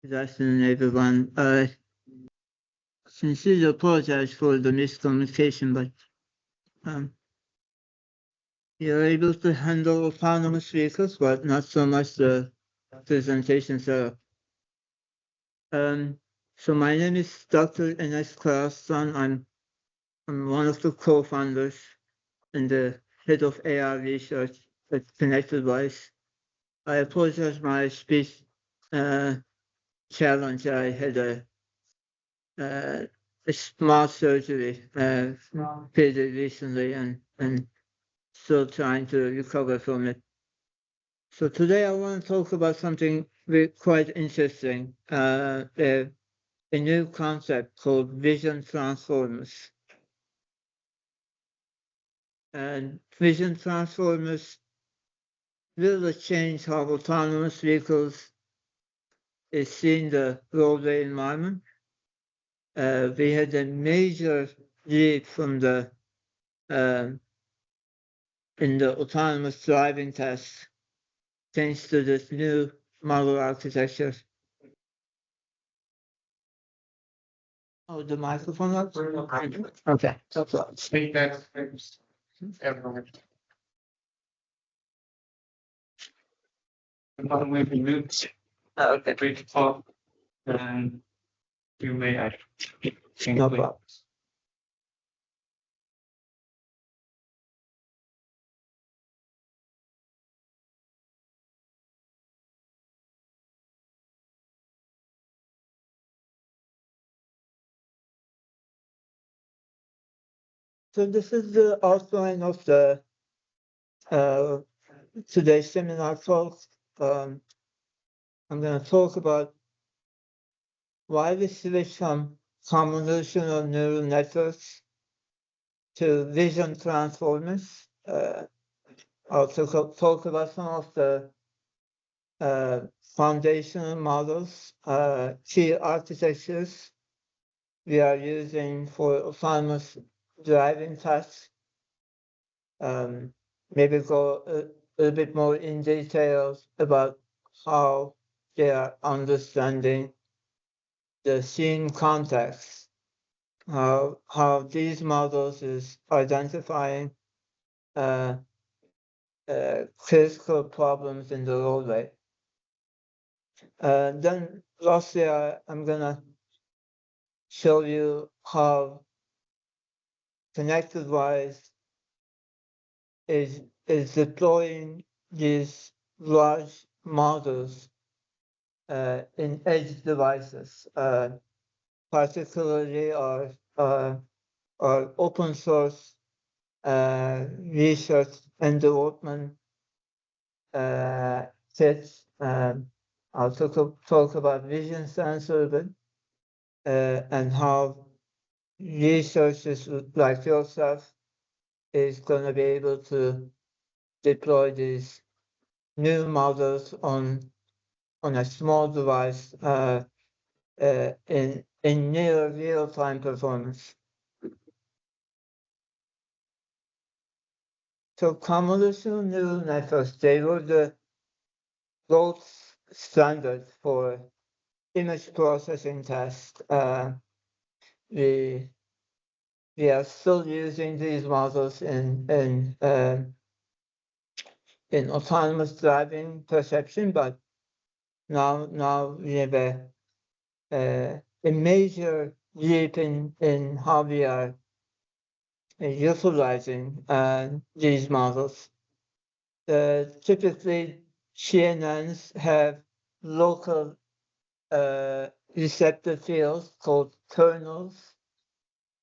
Good afternoon, everyone. Sincerely apologize for the miscommunication, but you're able to handle autonomous vehicles, but not so much the presentation setup. So my name is Dr. Enes Karaslan. I'm one of the co-founders and the head of AR research at ConnectedWise. I apologize my speech challenge. I had a small surgery pretty recently and still trying to recover from it. So today I want to talk about something quite interesting, a new concept called vision transformers. And vision transformers will change how autonomous vehicles is seen the roadway environment. We had a major leap from the in the autonomous driving test thanks to this new model architecture. Oh, the microphone up? Okay. Speak that, everyone. And by the way, we moved Okay. 3 to 4, and you may add. No problem. So this is the outline of the today's seminar talk. I'm going to talk about why we switch from convolutional neural networks to vision transformers. I'll talk about some of the foundational models, key architectures we are using for autonomous driving tasks. Maybe go a little bit more in detail about how they are understanding the scene context, how these models is identifying critical problems in the roadway. Then lastly, I'm gonna show you how ConnectedWise is deploying these large models in edge devices, particularly our open source research and development kits. I'll talk about vision sensor a bit, and how researchers like yourself is going to be able to deploy these new models on a small device in near real-time performance. So convolutional neural networks, they were the gold standard for image processing tasks. We are still using these models in autonomous driving perception, but now we have a major leap in how we are utilizing these models. Typically, CNNs have local receptor fields called kernels,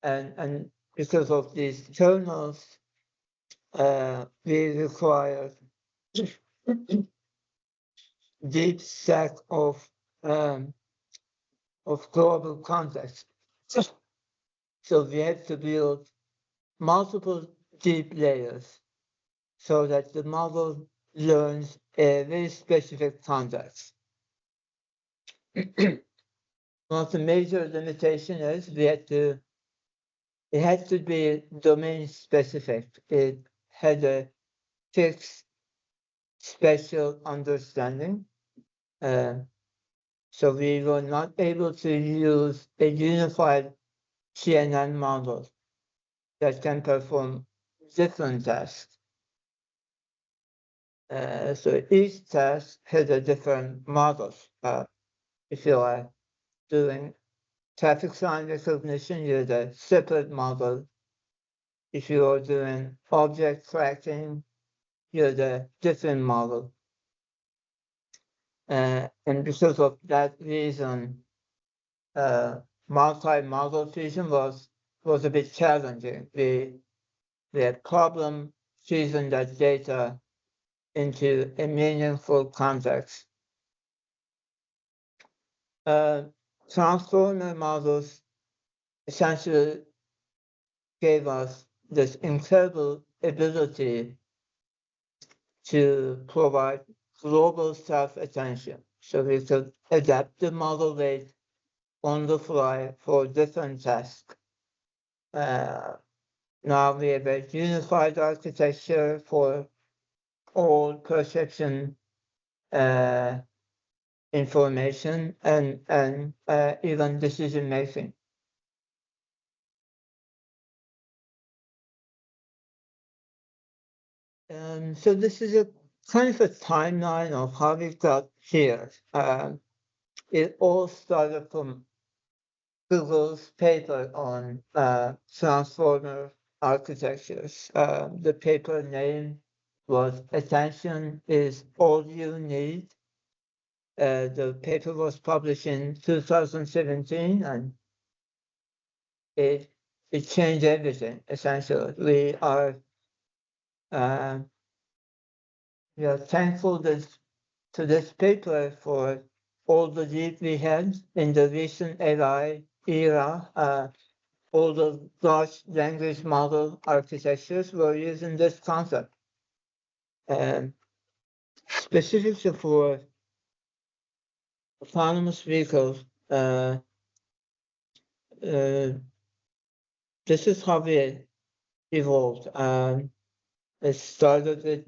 and because of these kernels, we require deep stack of global context. So we have to build multiple deep layers so that the model learns a very specific context. One of the major limitations is it had to be domain specific. It had a fixed spatial understanding. So we were not able to use a unified CNN model that can perform different tasks. So each task has a different model. If you are doing traffic sign recognition, you have a separate model. If you are doing object tracking, you have a different model. And because of that reason, multi-model fusion was a bit challenging. We had problem fusing that data into a meaningful context. Transformer models essentially gave us this incredible ability to provide global self-attention. So we could adapt the model weight on the fly for different tasks. Now we have a unified architecture for all perception information and even decision making. So this is a kind of a timeline of how we got here. It all started from Google's paper on transformer architectures. The paper name was "Attention is All You Need." The paper was published in 2017, and it changed everything. Essentially, we are thankful to this paper for all the lead we had in the recent AI era. All the large language model architectures were using this concept. Specifically for autonomous vehicles, this is how we evolved. It started with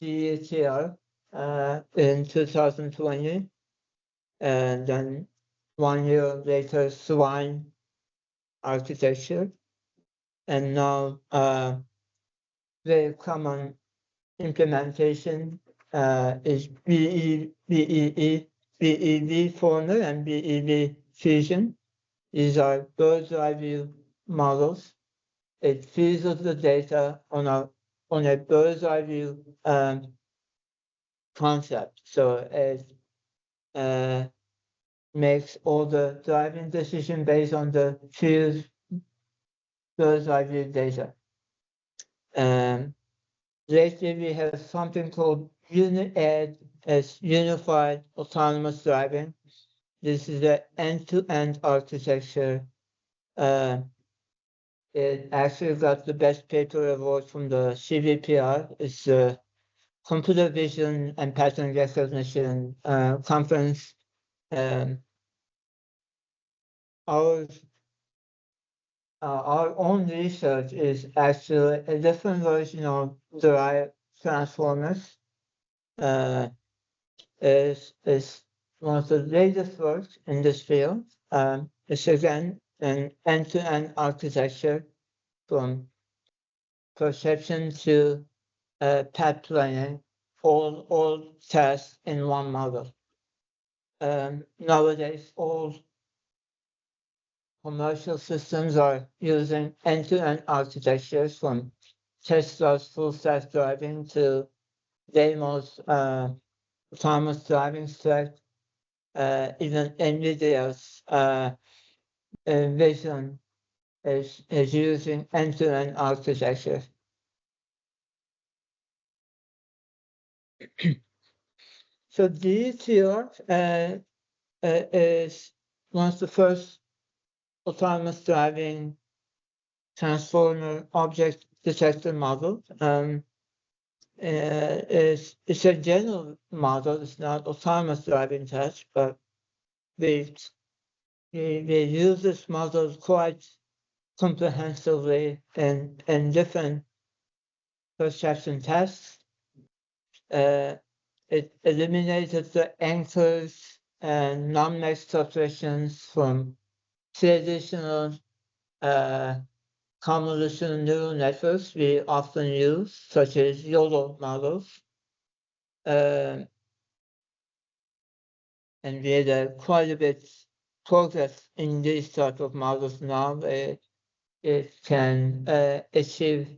GETR in 2020, and then 1 year later, Swine architecture, and now very common implementation is BEV former and BEV fusion. These are bird's eye view models. It fuses the data on a bird's eye view concept. So it makes all the driving decision based on the fused bird's eye view data. Lately, we have something called UniAD as Unified Autonomous Driving. This is an end-to-end architecture. It actually got the best paper award from the CVPR. It's a computer vision and pattern recognition conference. Our own research is actually a different version of derived transformers. Is one of the latest works in this field. It's again an end-to-end architecture from perception to path planning, all tasks in one model. Nowadays, all commercial systems are using end-to-end architectures from Tesla's full self-driving to Waymo's autonomous driving stack, even NVIDIA's Vision is using end-to-end architecture. So GETR is one of the first autonomous driving transformer object detector model. It's a general model. It's not autonomous driving test, but we use this model quite comprehensively in different perception tests. It eliminated the anchors and non-mixed subtractions from traditional convolutional neural networks we often use, such as YOLO models. And we had quite a bit progress in these type of models now. It can achieve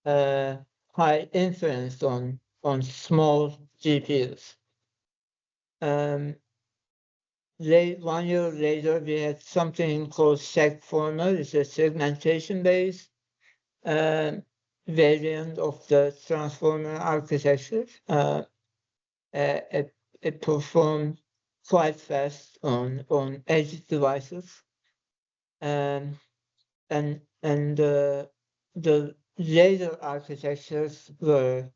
high inference on small GPUs. 1 year later, we had something called SegFormer. It's a segmentation-based variant of the transformer architecture. It performed quite fast on edge devices, and the later architectures were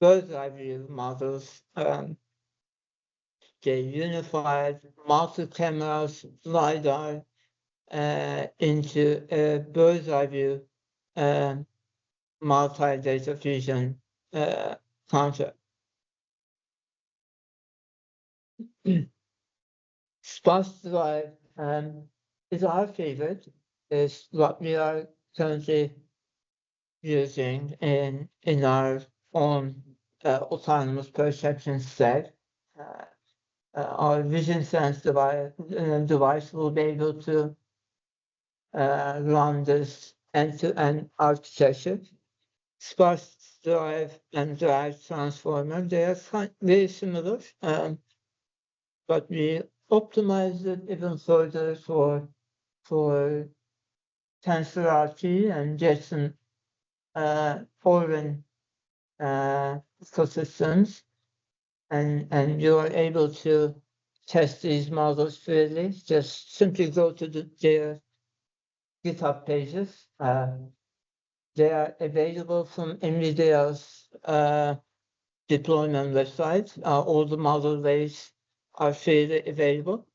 bird's-eye view models. They unified multi-cameras LiDAR into a bird's-eye view multi-data fusion concept. Sparse drive is our favorite. It's what we are currently using in our own autonomous perception set. Our vision sense device will be able to run this end-to-end architecture. Sparse drive and drive transformer, they are very similar, but we optimized it even further for TensorRT and JSON foreign ecosystems, and you are able to test these models freely. Just simply go to their GitHub pages. They are available from NVIDIA's deployment website. All the model weights are freely available.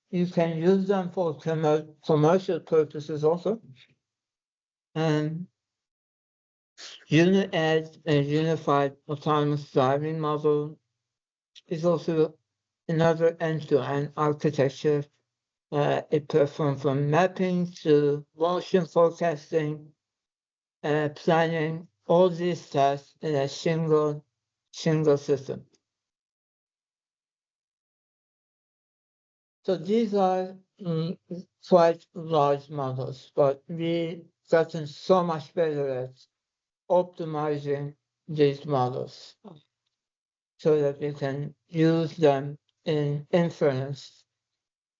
You can use them for commercial purposes also. And UniEdge, a unified autonomous driving model, is also another end-to-end architecture. It performs from mapping to motion forecasting, planning, all these tasks in a single system. So these are quite large models, but we've gotten so much better at optimizing these models so that we can use them in inference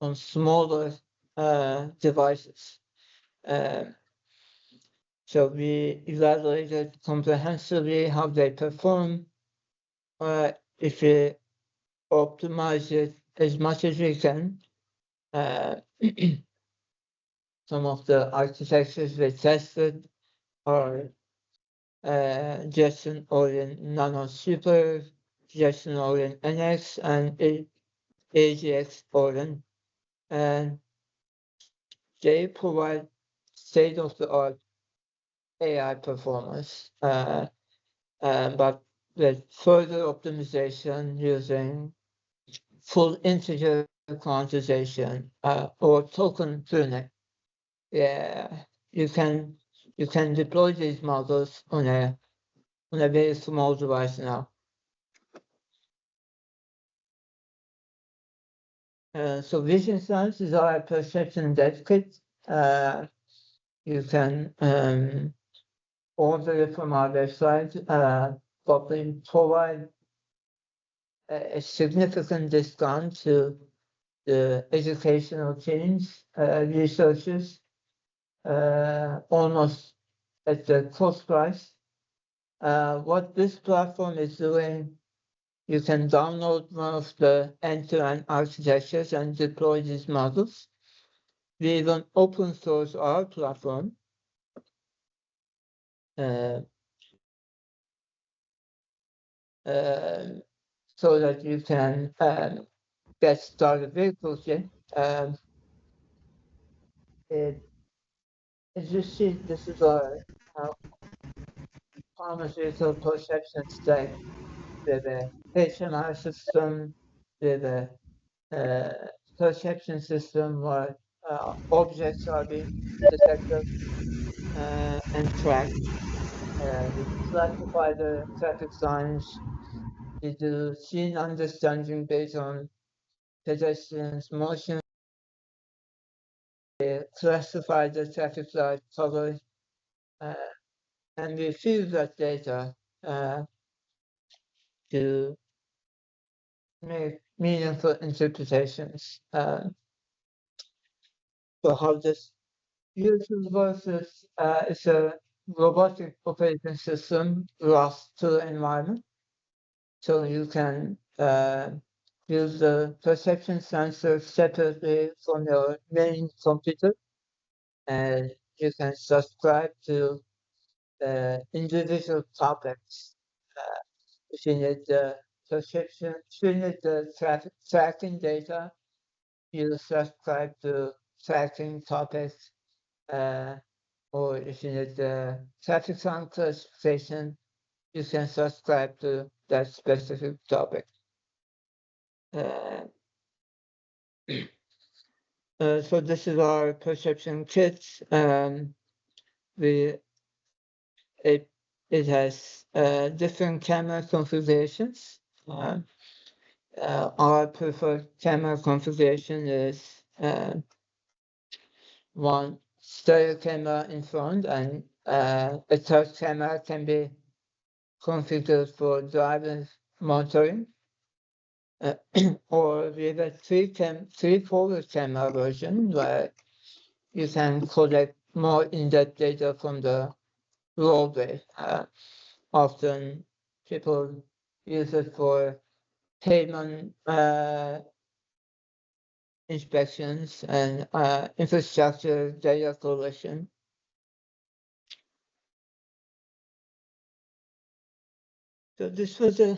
on smaller devices. So we evaluated comprehensively how they perform. If we optimize it as much as we can, some of the architectures we tested are JSON Orient Nano Super, JSON Orient NX, and AGX Orient, and they provide state-of-the-art AI performance, but with further optimization using full integer quantization or token tuning. You can deploy these models on a very small device now. So Vision Sense is our perception dev kit. You can order it from our website, but we provide a significant discount to the educational teams, researchers, almost at the cost price. What this platform is doing, you can download one of the end-to-end architectures and deploy these models. We even open source our platform. So that you can get started very quickly. As you see, this is our pharmaceutical perception stack with a HMI system, with a perception system where objects are being detected and tracked. We classify the traffic signs. We do scene understanding based on pedestrians' motion. We classify the traffic light colors, and we feed that data to make meaningful interpretations. So how this usually works is it's a robotic operating system ROS to environment. So you can use the perception sensor separately from your main computer, and you can subscribe to individual topics. If you need the perception, if you need the traffic tracking data, you subscribe to tracking topics. Or if you need the traffic sound classification, you can subscribe to that specific topic. So this is our perception kit. It has different camera configurations. Our preferred camera configuration is one stereo camera in front, and a third camera can be configured for driver monitoring. Or we have a three forward camera version where you can collect more in-depth data from the roadway. Often people use it for pavement inspections and infrastructure data collection. So this was a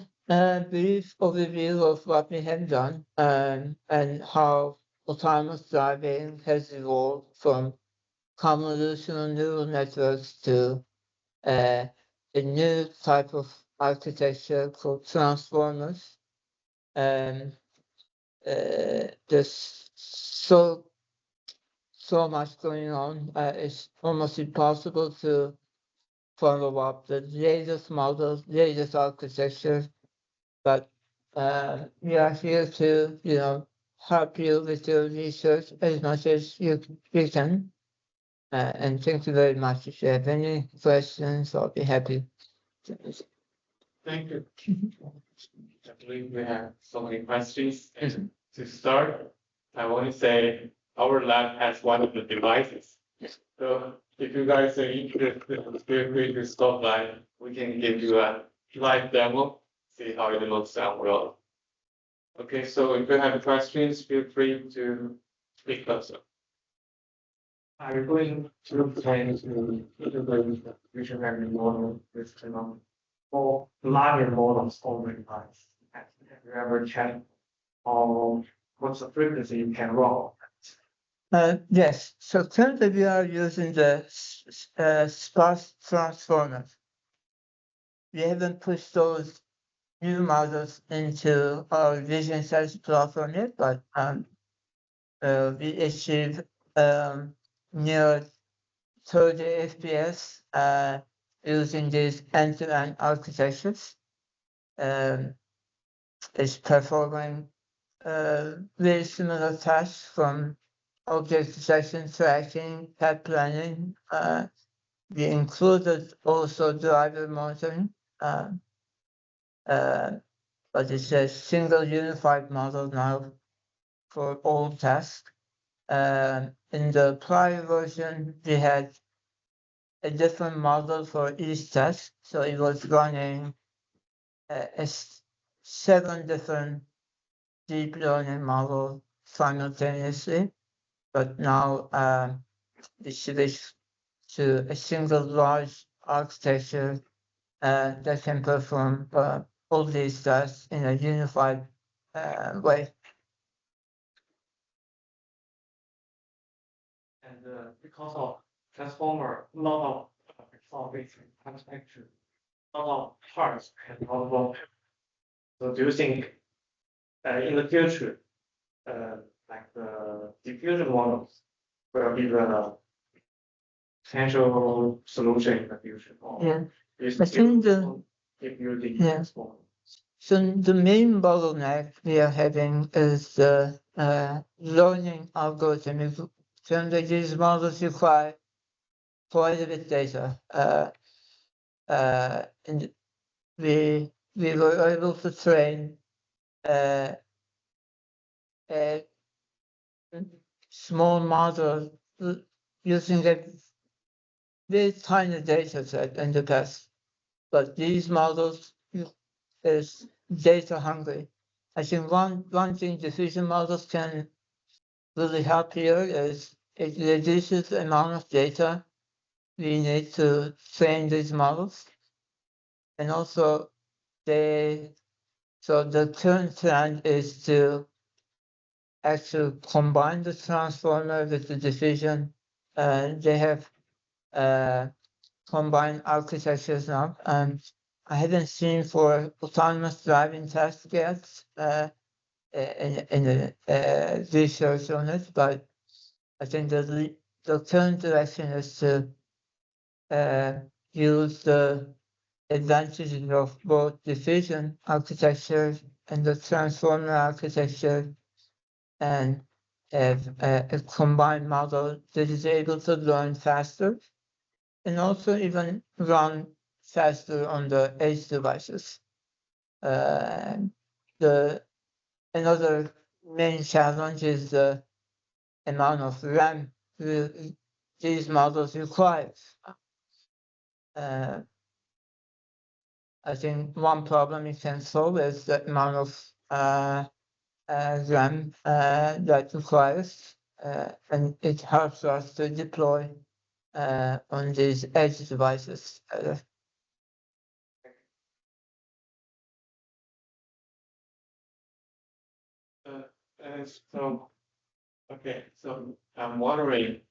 brief overview of what we have done and how autonomous driving has evolved from convolutional neural networks to a new type of architecture called transformers. There's so much going on. It's almost impossible to follow up the latest models, latest architecture, but we are here to, help you with your research as much as you can. And thank you very much. If you have any questions, I'll be happy to answer. Thank you. I believe we have so many questions. And to start, I want to say our lab has one of the devices. So if you guys are interested, feel free to stop by. We can give you a live demo, see how it looks and will. Okay, so if you have questions, feel free to speak up. I'm going to plan to integrate the vision learning model with for larger models over device. Have you ever checked on what's the frequency you can roll? Yes, so currently we are using the sparse transformers. We haven't pushed those new models into our vision search platform yet, but we achieved near 30 FPS using these end-to-end architectures. It's performing very similar tasks from object detection, tracking, path planning. We included also driver monitoring, but it's a single unified model now for all tasks. In the prior version, we had a different model for each task, so it was running 7 different deep learning models simultaneously. But now we switched to a single large architecture that can perform all these tasks in a unified way. And because of transformer, a lot of solving architecture, a lot of parts and all of. So do you think in the future like the diffusion models will be the potential solution in the future. Or Yeah. is I think still if you think Yeah. it's more. So the main bottleneck we are having is the learning algorithm. From these models require quite a bit data. And we were able to train a small model using a very tiny data set in the past. But these models is data hungry. I think one thing diffusion models can really help here is it reduces the amount of data we need to train these models. And also so the current trend is to actually combine the transformer with the diffusion. They have combined architectures now, and I haven't seen for autonomous driving tests yet in the research on it, but I think the current direction is to use the advantages of both diffusion architecture and the transformer architecture and have a combined model that is able to learn faster and also even run faster on the edge devices. Another main challenge is the amount of RAM these models require. I think one problem it can solve is the amount of RAM that requires, and it helps us to deploy on these edge devices. So, okay, so I'm wondering,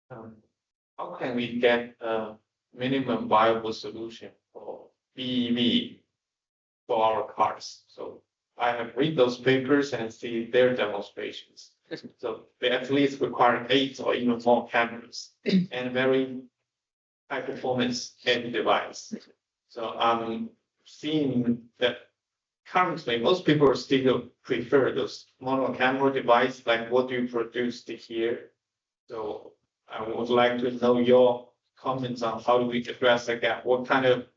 how can we get a minimum viable solution for BEV for our cars? So I have read those papers and see their demonstrations. So they at least require 8 or even more cameras and very high performance end device. So I'm seeing that currently most people still prefer those mono camera device. Like what do you produce here? So I would like to know your comments on how do we address that gap. What kind of,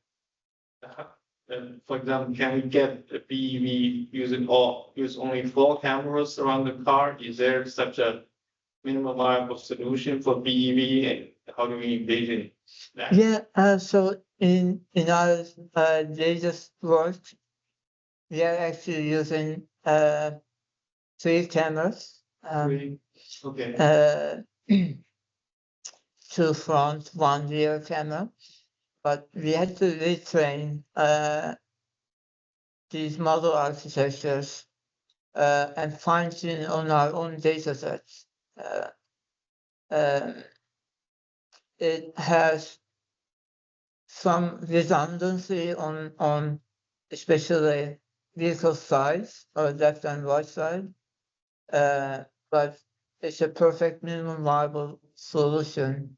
for example, can we get the BEV use only 4 cameras around the car? Is there such a minimum viable solution for BEV, and how do we envision that? Yeah, so in our latest work, we are actually using 3 cameras. Really? Okay. 2 front, 1 rear camera, but we had to retrain these model architectures and fine-tune on our own data sets. It has some redundancy on especially vehicle size or left and right side, but it's a perfect minimum viable solution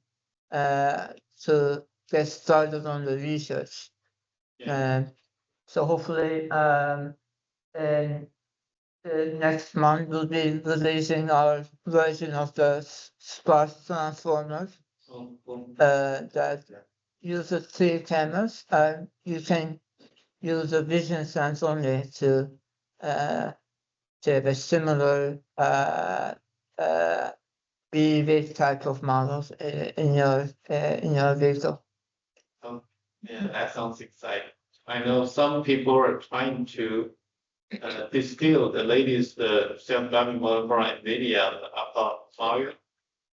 to get started on the research. Yeah. So hopefully, next month we'll be releasing our version of the sparse transformer that uses 3 cameras. You can use a vision sense only to have a similar BEV type of models in your vehicle. Yeah, that sounds exciting. I know some people are trying to distill the latest self-driving model from NVIDIA, Mario.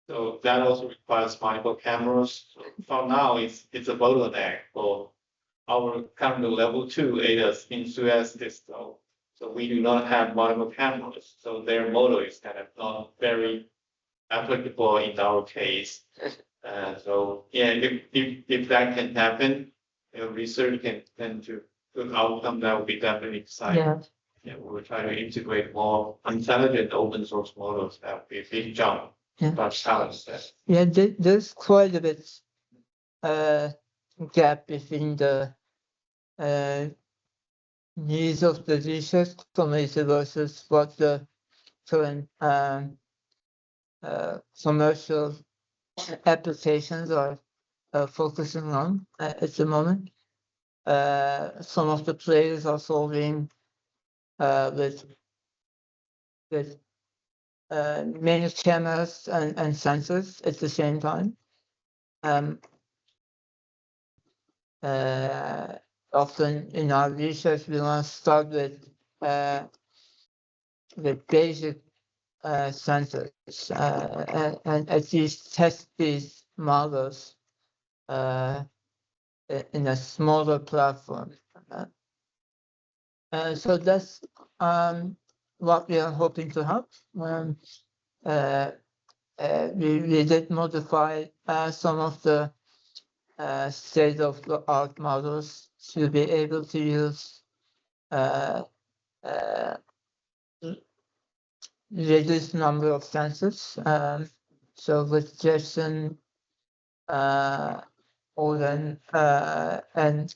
So that also requires multiple cameras. So for now, it's a bottleneck for our current level 2 ADAS in Suez system. So we do not have multiple cameras. So their model is kind of not very applicable in our case. So yeah, if that can happen, research can tend to good outcome, that would be definitely exciting. Yeah. we will try to integrate more intelligent open source models. That would be a big jump. Yeah. But challenge that. Yeah, there's quite a bit gap between the needs of the research community versus what the current commercial applications are focusing on at the moment. Some of the players are solving with many cameras and sensors at the same time. Often in our research, we want to start with basic sensors and at least test these models in a smaller platform. So that's what we are hoping to have. We did modify some of the state-of-the-art models to be able to use reduced number of sensors. So with JSON, Odin, and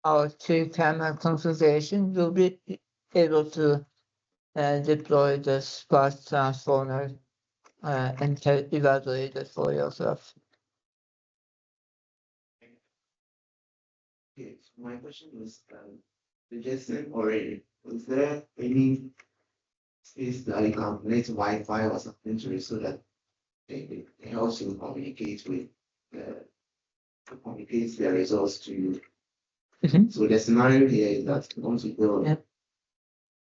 our 2-camera configuration, we'll be able to deploy the sparse transformer and evaluate it for yourself. Okay, so my question is, the JSON array, is there any space that you can connect Wi-Fi or something to it so that it helps you communicate with communicate the results to you? Mhm. So the scenario here is that you want to build Yeah.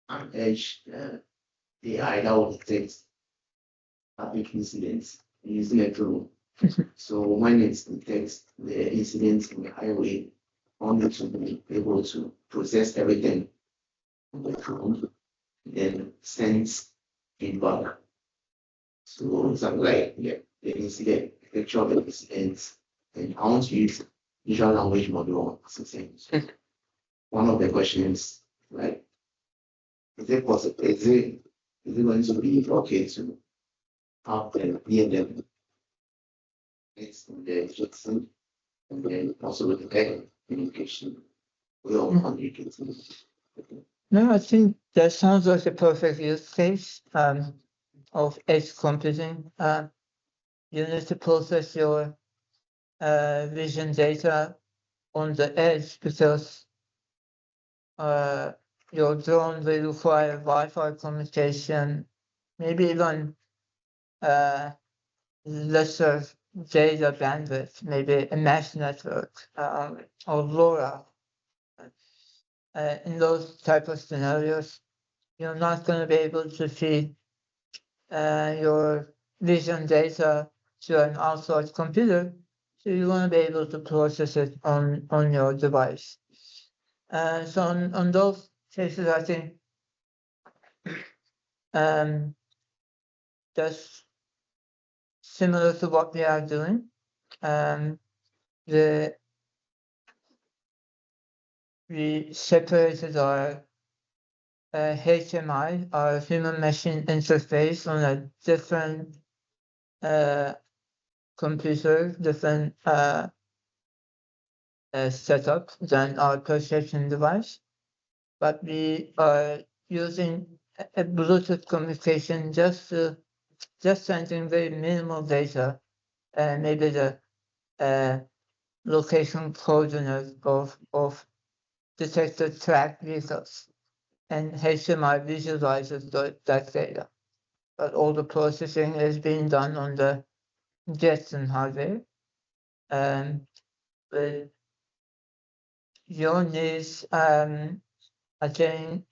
an edge AI that will detect traffic incidents using a drone. So when it detects the incidents in the highway, only to be able to process everything on the drone, then sends feedback. So something like the incident, the picture of the incident, and I want to use visual language model systems. One of the questions, like, is it possible? Is it going to be okay to have them near them? It's the Jackson, and then also with the communication. We all communicate. No, I think that sounds like a perfect use case of edge computing. You need to process your vision data on the edge because your drone will require Wi-Fi communication, maybe even lesser data bandwidth, maybe a mesh network or LoRa. In those type of scenarios, you're not going to be able to feed your vision data to an outside computer, so you want to be able to process it on your device. So on those cases, I think that's similar to what we are doing. We separated our HMI, our human machine interface, on a different computer, different setup than our perception device. But we are using a Bluetooth communication just sending very minimal data, and maybe the location coordinate of detected tracked vehicles, and HMI visualizes that data. But all the processing is being done on the Jetson hardware. But your needs, again,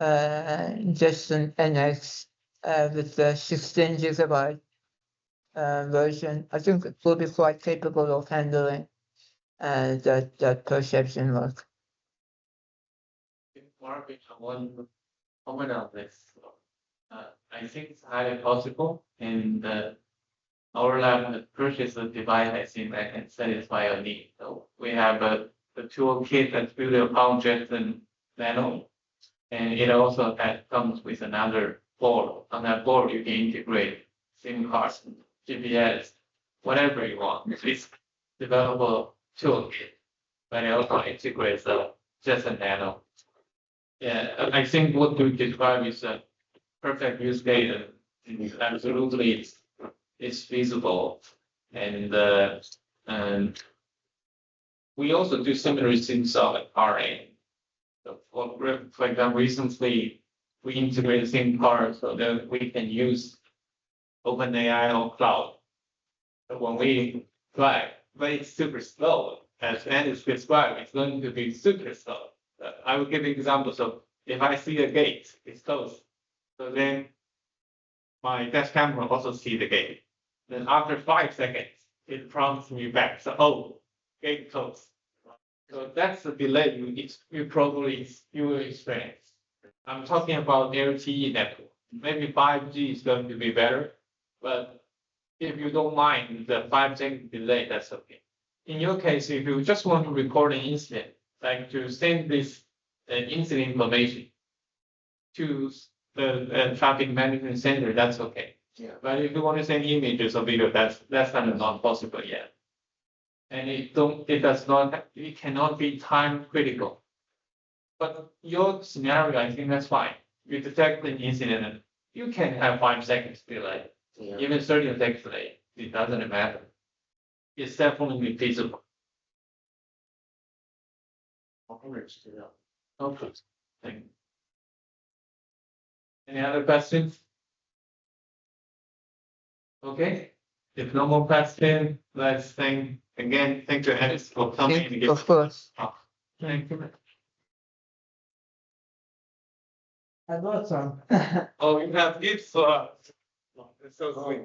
Jetson NX with the 16 gigabyte version, I think it will be quite capable of handling that perception work. Mark, one comment on this. I think it's highly possible, and our lab has purchased a device I think that can satisfy your need. So we have the toolkit that's built upon Jetson Nano, And it also comes with another board. On that board, you can integrate SIM cards, GPS, whatever you want. It's developable toolkit, but it also integrates just a nano. Yeah, I think what you describe is a perfect use case, and absolutely it's feasible. And we also do similar things like RA. So for example, recently we integrated SIM card so that we can use OpenAI or cloud. But when we fly, but it's super slow. As Andy described, it's going to be super slow. I will give you examples of if I see a gate, it's closed. So then my dash camera also see the gate. Then after 5 seconds, it prompts me back. So oh, gate closed. So that's the delay you probably will experience. I'm talking about LTE network. Maybe 5G is going to be better, but if you don't mind the 5-second delay, that's okay. In your case, if you just want to record an incident, like to send this incident information to the traffic management center, that's okay. Yeah. But if you want to send images or video, that's kind of not possible yet. And it cannot be time critical. But your scenario, I think that's fine. You detect an incident, you can have 5 seconds delay, Yeah. even 30 seconds delay. It doesn't matter. It's definitely feasible. Okay. Thank you. Any other questions? Okay. If no more questions, let's thank you, Alice, for coming and Of course. Thank you. I got some. Oh, you have gifts for us. It's so sweet.